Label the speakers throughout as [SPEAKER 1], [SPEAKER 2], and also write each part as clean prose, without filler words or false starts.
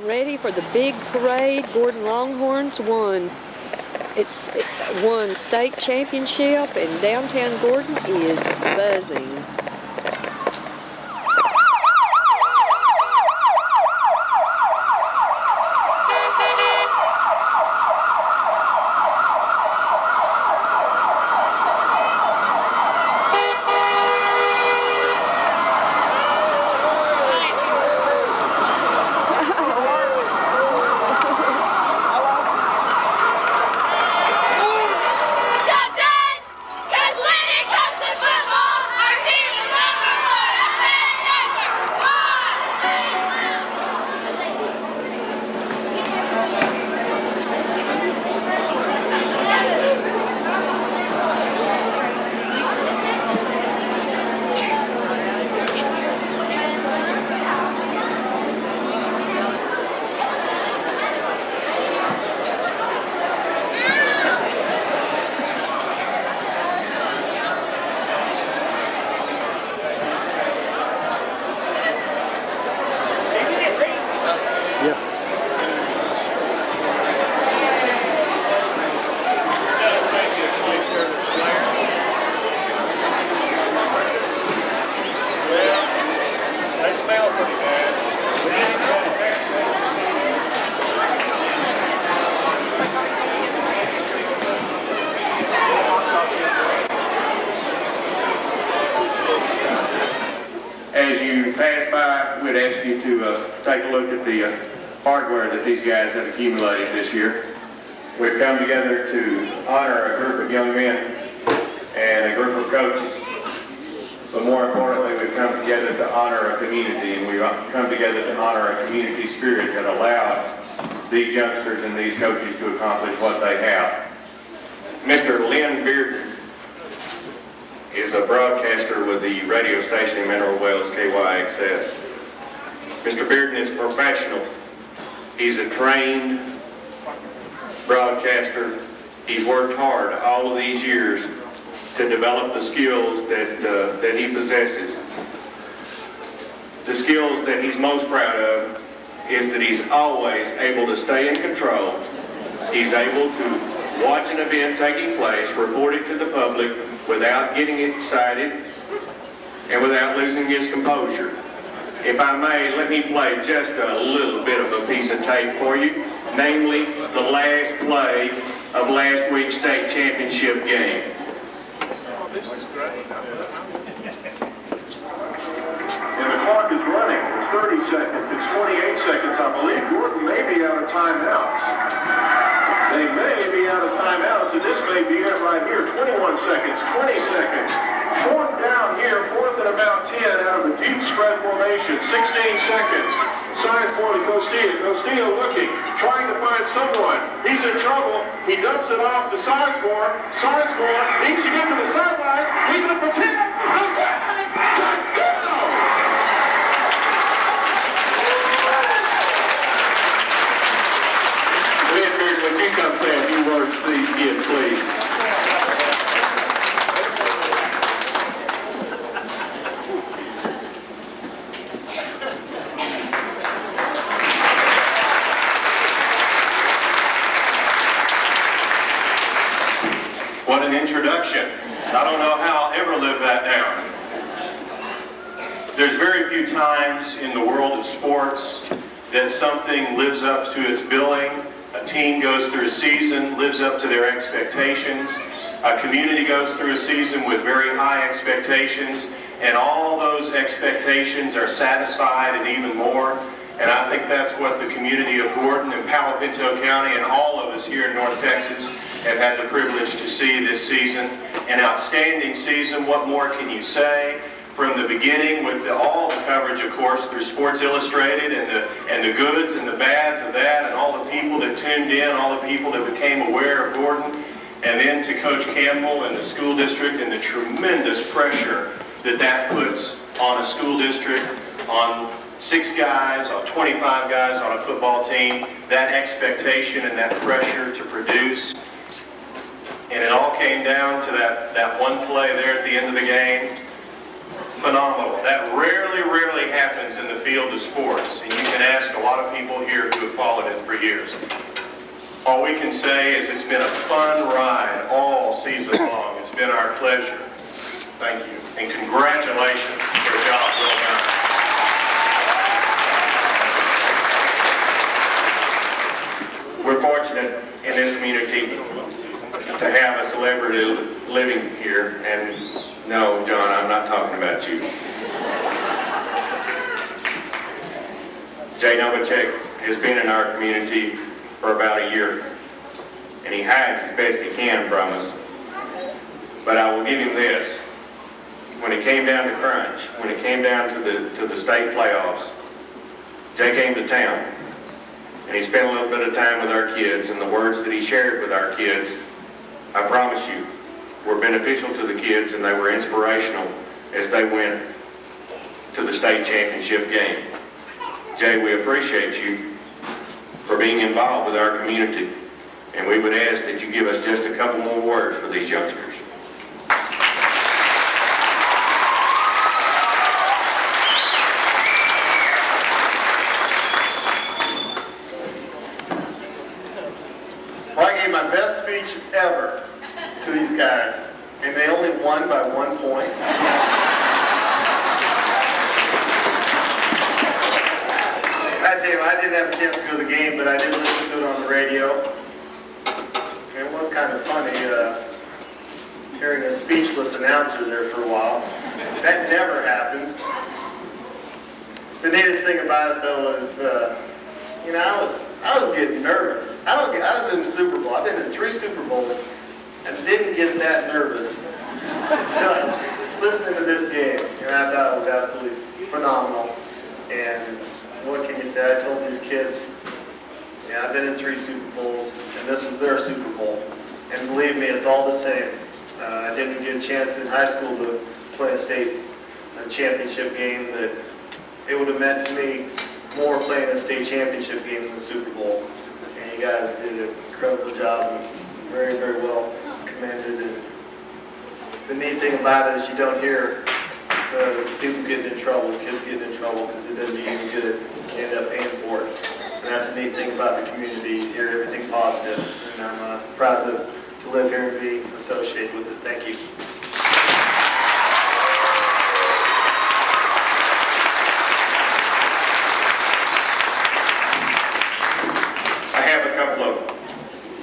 [SPEAKER 1] Ready for the big parade. Gordon Longhorns won state championship, and downtown Gordon is buzzing.
[SPEAKER 2] As you pass by, we'd ask you to take a look at the hardware that these guys have accumulated this year. We've come together to honor a group of young men and a group of coaches. But more importantly, we've come together to honor a community, and we've come together to honor a community spirit that allowed these youngsters and these coaches to accomplish what they have. Mr. Lynn Bearden is a broadcaster with the radio station in Mineral Wells, KYXS. Mr. Bearden is a professional. He's a trained broadcaster. He's worked hard all of these years to develop the skills that he possesses. The skills that he's most proud of is that he's always able to stay in control. He's able to watch an event taking place, report it to the public without getting excited and without losing his composure. If I may, let me play just a little bit of a piece of tape for you, namely the last play of last week's state championship game.
[SPEAKER 3] Oh, this is great. And the clock is running. It's 30 seconds. It's 28 seconds, I believe. Gordon may be out of timeouts. They may be out of timeouts, and this may be it right here. 21 seconds, 20 seconds. Fourth down here, fourth and about 10 out of a deep spread formation. 16 seconds. Sign for to Costilla. Costilla looking, trying to find someone. He's in trouble. He dumps it off to Sizemore. Sizemore needs to get to the sidelines. He's going to protect. Let's go! When you come say a few words to these kids, please.
[SPEAKER 2] What an introduction. I don't know how I'll ever live that down. There's very few times in the world of sports that something lives up to its billing. A team goes through a season, lives up to their expectations. A community goes through a season with very high expectations, and all those expectations are satisfied and even more. And I think that's what the community of Gordon and Palo Pinto County and all of us here in North Texas have had the privilege to see this season. An outstanding season. What more can you say? From the beginning, with all the coverage, of course, through Sports Illustrated and the goods and the bads of that, and all the people that tuned in, all the people that became aware of Gordon, and then to Coach Campbell and the school district and the tremendous pressure that puts on a school district, on 6 guys, on 25 guys on a football team, that expectation and that pressure to produce. And it all came down to that one play there at the end of the game. Phenomenal. That rarely happens in the field of sports. And you can ask a lot of people here followed it for years. All we can say is it's been a fun ride all season long. It's been our pleasure. Thank you, and congratulations for a job well done. We're fortunate in this community to have a celebrity living here, and no, John, I'm not talking about you. Jay Novacek has been in our community for about a year, and he hides as best he can from us. But I will give him this. When it came down to crunch, when it came down to the state playoffs, Jay came to town, and he spent a little bit of time with our kids, and the words that he shared with our kids, I promise you, were beneficial to the kids, and they were inspirational as they went to the state championship game. Jay, we appreciate you for being involved with our community, and we would ask that you give us just a couple more words for these youngsters.
[SPEAKER 4] Well, I gave my best speech ever to these guys, and they only won by 1 point. I tell you, I didn't have a chance to go to the game, but I did listen to it on the radio. It was kind of funny hearing a speechless announcer there for a while. That never happens. The neatest thing about it, though, is, you know, I was getting nervous. I was in the Super Bowl. I've been in 3 Super Bowls and didn't get that nervous until I was listening to this game. And I thought it was absolutely phenomenal. And what can you say? I told these kids, yeah, I've been in 3 Super Bowls, and this was their Super Bowl. And believe me, it's all the same. I didn't get a chance in high school to play a state championship game that it would have meant to me more playing a state championship game than the Super Bowl. And you guys did an incredible job and very, very well commended. And the neat thing about it is you don't hear people getting in trouble, kids getting in trouble, because it doesn't do you good. You end up paying for it. And that's the neat thing about the community. You hear everything positive. And I'm proud to live here and be associated with it. Thank you.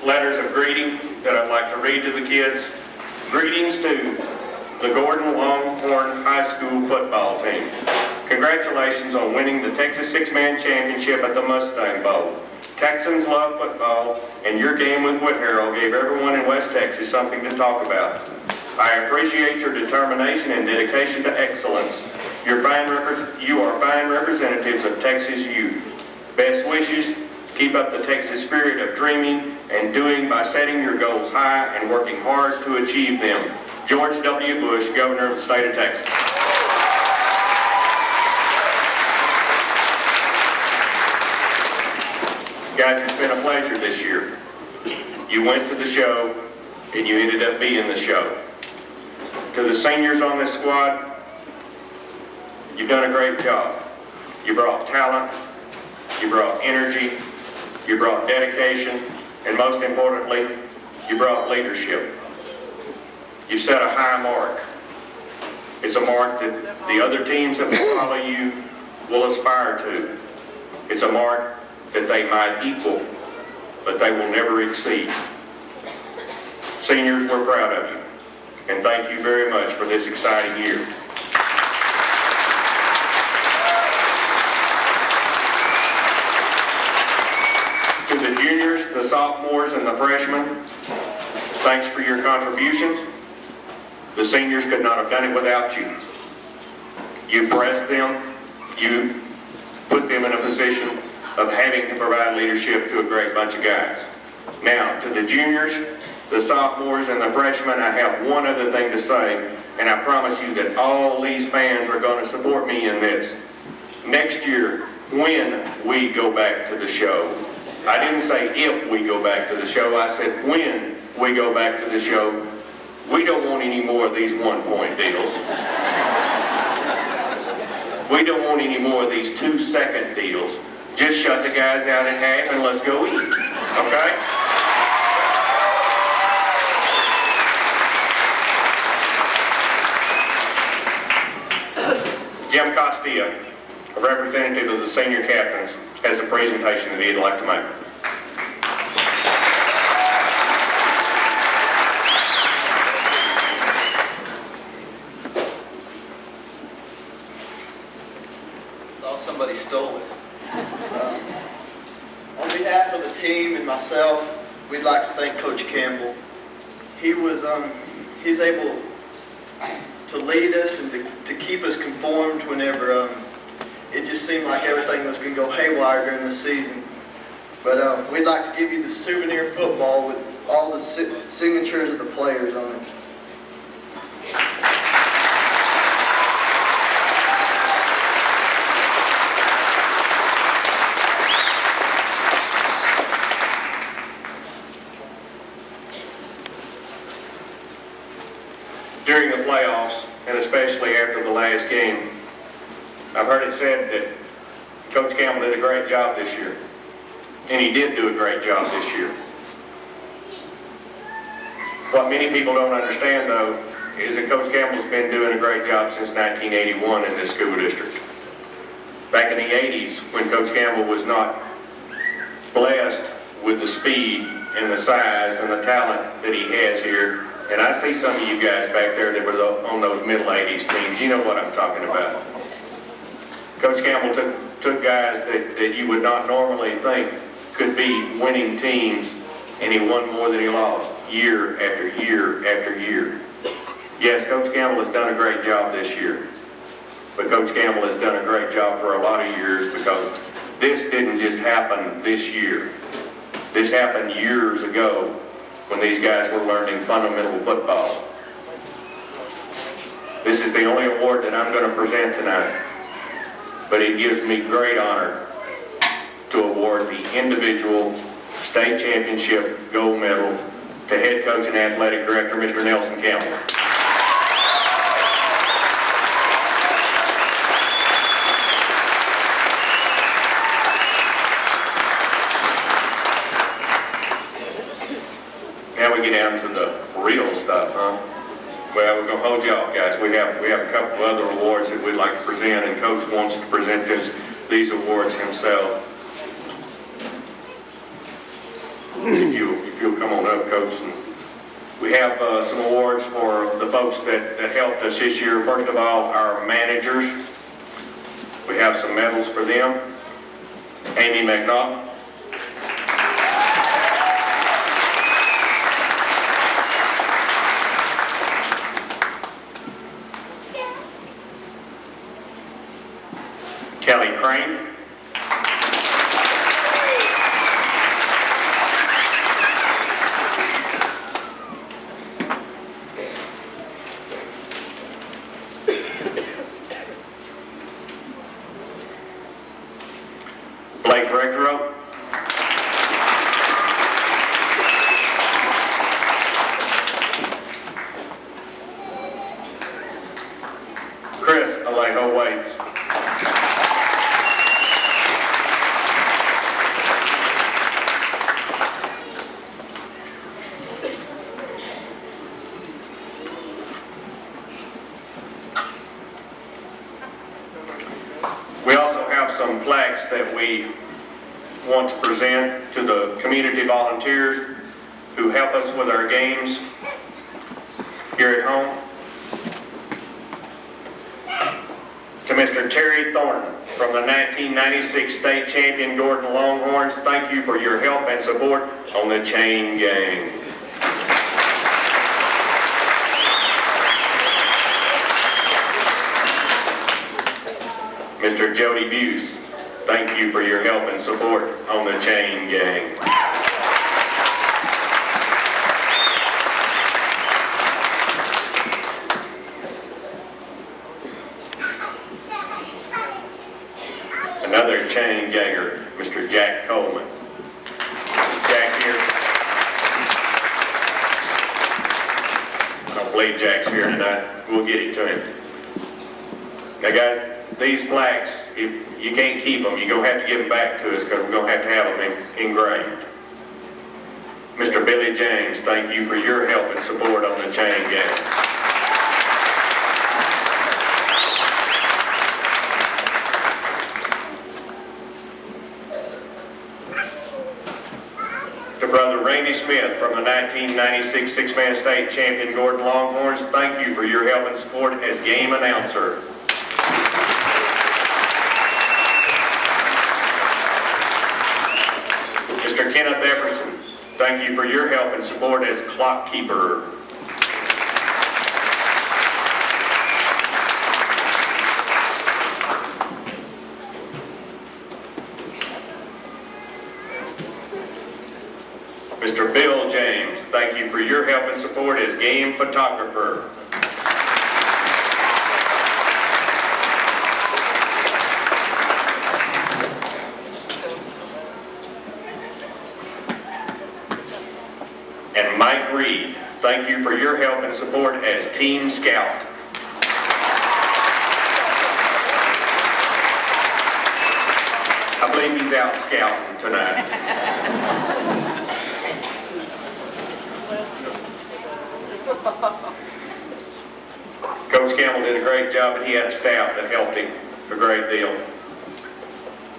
[SPEAKER 2] Letters of greeting that I'd like to read to the kids. Greetings to the Gordon Longhorn High School football team. Congratulations on winning the Texas Six-Man Championship at the Mustang Bowl. Texans love football, and your game with Whit Harrell gave everyone in West Texas something to talk about. I appreciate your determination and dedication to excellence. You are fine representatives of Texas youth. Best wishes. Keep up the Texas spirit of dreaming and doing by setting your goals high and working hard to achieve them. George W. Bush, Governor of the State of Texas. Guys, it's been a pleasure this year. You went to the show and you ended up being the show. To the seniors on this squad, you've done a great job. You brought talent, you brought energy, you brought dedication, and most importantly, you brought leadership. You set a high mark. It's a mark that the other teams that will follow you will aspire to. It's a mark that they might equal, but they will never exceed. Seniors, we're proud of you, and thank you very much for this exciting year. To the juniors, the sophomores, and the freshmen, thanks for your contributions. The seniors could not have done it without you. You pressed them, you put them in a position of having to provide leadership to a great bunch of guys. Now, to the juniors, the sophomores, and the freshmen, I have one other thing to say, and I promise you that all these fans are going to support me in this. Next year, when we go back to the show, I didn't say if we go back to the show, I said when we go back to the show, we don't want any more of these 1-point deals. We don't want any more of these 2-second deals. just shut the guys out in half and let's go eat, okay? Jim Costia, a representative of the senior captains, has a presentation that he'd like to make.
[SPEAKER 5] Thought somebody stole it. On behalf of the team and myself, we'd like to thank Coach Campbell. He's able to lead us and to keep us conformed whenever it just seemed like everything was going to go haywire during the season. But we'd like to give you the souvenir football with all the signatures of the players on it.
[SPEAKER 2] During the playoffs, and especially after the last game, I've heard it said that Coach Campbell did a great job this year. And he did do a great job this year. What many people don't understand, though, is that Coach Campbell's been doing a great job since 1981 in this school district. Back in the 80s, when Coach Campbell was not blessed with the speed and the size and the talent that he has here, and I see some of you guys back there that were on those middle 80s teams. You know what I'm talking about. Coach Campbell took guys that you would not normally think could be winning teams, and he won more than he lost year after year after year. Yes, Coach Campbell has done a great job this year, but Coach Campbell has done a great job for a lot of years, because this didn't just happen this year. This happened years ago, when these guys were learning fundamental football. This is the only award that I'm going to present tonight, but it gives me great honor to award the individual state championship gold medal to head coach and athletic director, Mr. Nelson Campbell. Now we get down to the real stuff, huh? Well, we're going to hold you off, guys. We have a couple of other awards that we'd like to present, and Coach wants to present these awards himself. If you'll come on up, Coach. And we have some awards for the folks that helped us this year. First of all, our managers. We have some medals for them. Amy McNaught. Kelly Crane. Blake Regro. Chris Alejo Waits. We also have some plaques that we want to present to the community volunteers who help us with our games here at home. To Mr. Terry Thornton from the 1996 state champion Gordon Longhorns, thank you for your help and support on the chain gang. Mr. Jody Buse, thank you for your help and support on the chain gang. Another chain ganger, Mr. Jack Coleman. Jack here. I don't believe Jack's here tonight. We'll get it to him. Now guys, these plaques you can't keep them. You're going to have to give them back to us because we're going to have them engraved. Mr. Billy James, thank you for your help and support on the chain gang. To Brother Randy Smith from the 1996 six-man state champion Gordon Longhorns, thank you for your help and support as game announcer. Mr. Kenneth Everson, thank you for your help and support as clock keeper. Mr. Bill James, thank you for your help and support as game photographer. And Mike Reed, thank you for your help and support as team scout. I believe he's out scouting tonight. Coach Campbell did a great job, and he had a staff that helped him a great deal.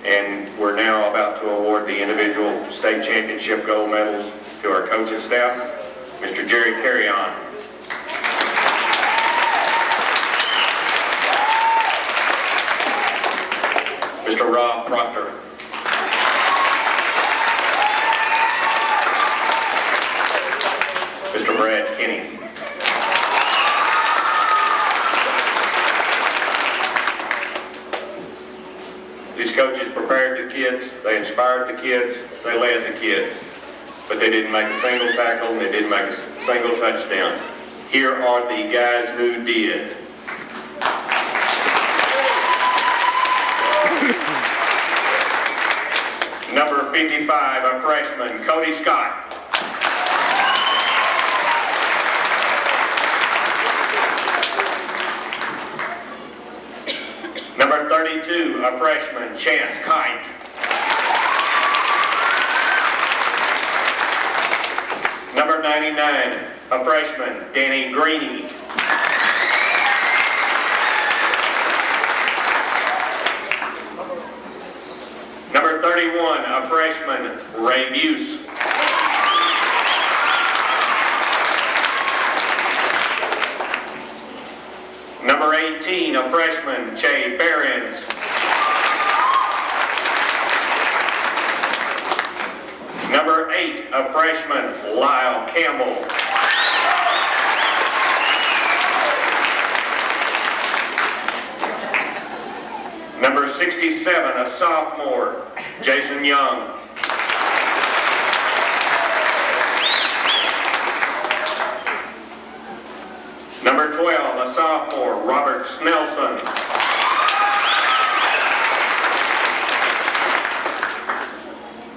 [SPEAKER 2] And we're now about to award the individual state championship gold medals to our coaching staff. Mr. Jerry Carrion. Mr. Rob Proctor. Mr. Brad Kinney. These coaches prepared the kids, they inspired the kids, they led the kids. But they didn't make a single tackle, and they didn't make a single touchdown. Here are the guys who did. Number 55, a freshman, Cody Scott. Number 32, a freshman, Chance Kite. Number 99, a freshman, Danny Greeny. Number 31, a freshman, Ray Buse. Number 18, a freshman, Jay Behrens. Number 8, a freshman, Lyle Campbell. Number 67, a sophomore, Jason Young. Number 12, a sophomore, Robert Snelson.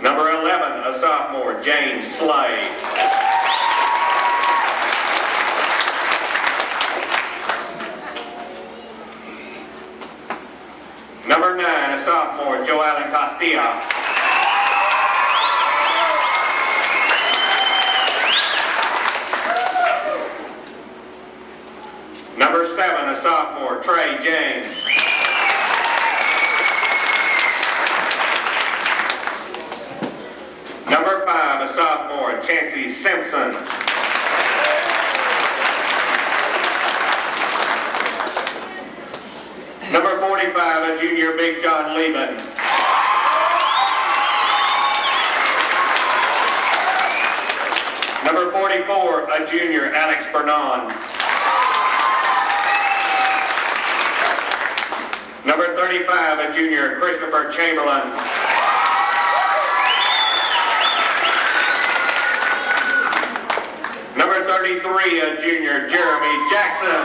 [SPEAKER 2] Number 11, a sophomore, James Slade. Number 9, a sophomore, Joe Allen Castilla. Number 7, a sophomore, Trey James. Number 5, a sophomore, Chancey Simpson. Number 45, a junior, Big John Leben. Number 44, a junior, Alex Bernon. Number 35, a junior, Christopher Chamberlain. Number 33, a junior, Jeremy Jackson.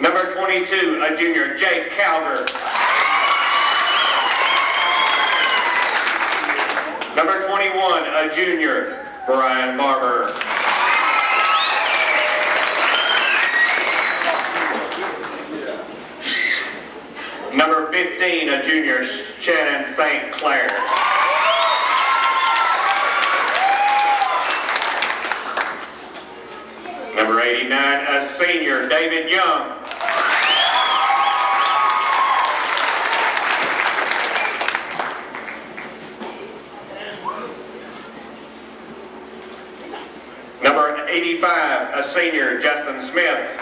[SPEAKER 2] Number 22, a junior, Jake Calder. Number 21, a junior, Brian Barber. Number 15, a junior, Shannon St. Clair. Number 89, a senior, David Young. Number 85, a senior, Justin Smith.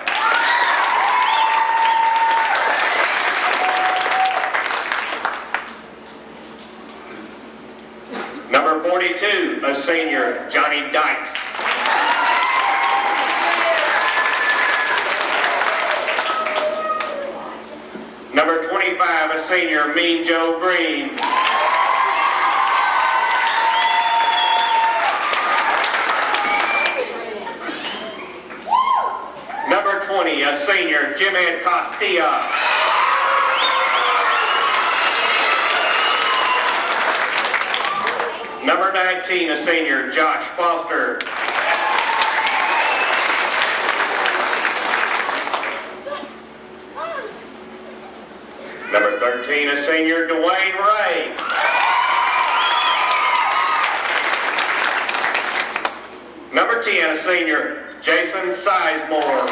[SPEAKER 2] Number 42, a senior, Johnny Dykes. Number 25, a senior, Mean Joe Green. Number 20, a senior, Jim Ed Costilla. Number 19, a senior, Josh Foster. Number 13, a senior, Dwayne Ray. Number 10, a senior, Jason Sizemore.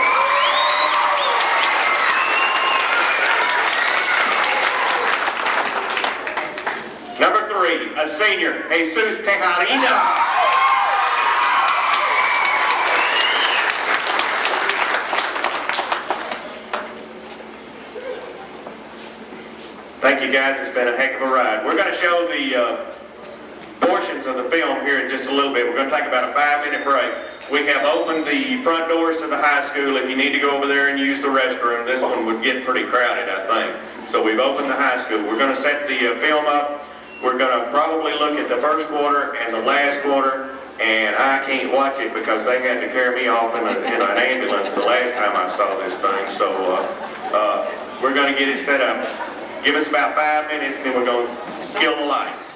[SPEAKER 2] Number 3, a senior, Jesus Tejarina. Thank you guys, it's been a heck of a ride. We're going to show the portions of the film here in just a little bit. We're going to take about a 5-minute break. We have opened the front doors to the high school. If you need to go over there and use the restroom, this one would get pretty crowded, I think. So we've opened the high school. We're going to set the film up. We're going to probably look at the first quarter and the last quarter, and I can't watch it because they had to carry me off in an ambulance the last time I saw this thing. So we're going to get it set up. Give us about 5 minutes, and then we're going to kill the lights.